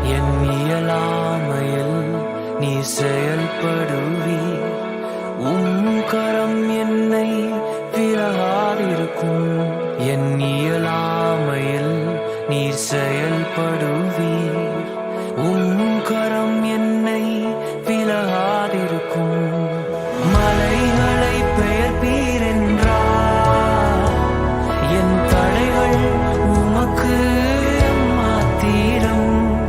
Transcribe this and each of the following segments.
என் இயலாமையில் நீ செயல்படுவீர். கரம் என்னை விலகாதிருக்கும். என் இயலாமையில் நீ செயல்படுவீர். கரம் என்னை விலகாதிருக்கும். மலைகளை பெயர்ப்பீர் என்றார். என் தடைகள் உமக்கு மாத்திரம்.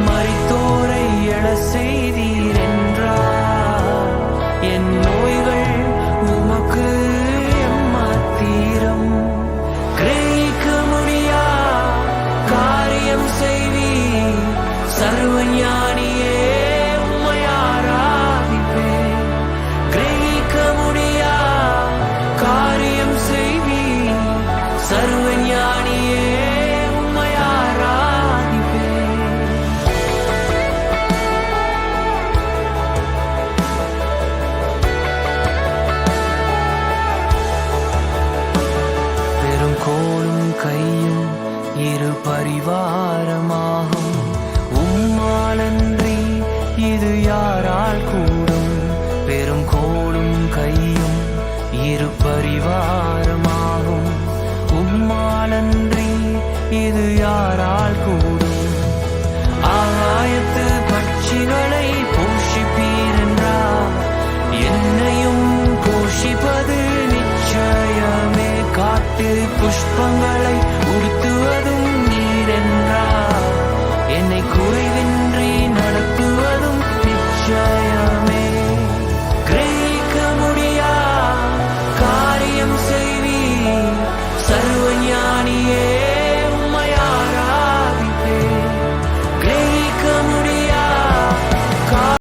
மரித்தோரை எழ செய்தீர் என்றார். என் நோய்கள் உமக்கு மாத்திரம். கிரகிக்க முடியா காரியம் செய்வீர். சர்வஞானியே உம்மை ஆராதிப்பேன். கிரகிக்க முடியா காரியம் செய்வீர். சர்வஞானியே உம்மை ஆராதிப்பேன். பெரும் கோலும் கையும் இரு பரிவாரமாகும். உம்மாலன்றி இது யாரால் கூடும்? பெரும் கோலும் கையும் இரு பரிவாரமாகும். உம்மாலன்றி இது யாரால் கூடும்? ஆகாயத்து பட்சிகளை போஷிப்பீர் என்றார். என்னையும் போஷிப்பது நிச்சயமே. காட்டு புஷ்பங்களை உடுத்துவதும் நீர் என்றார். என்னை குறை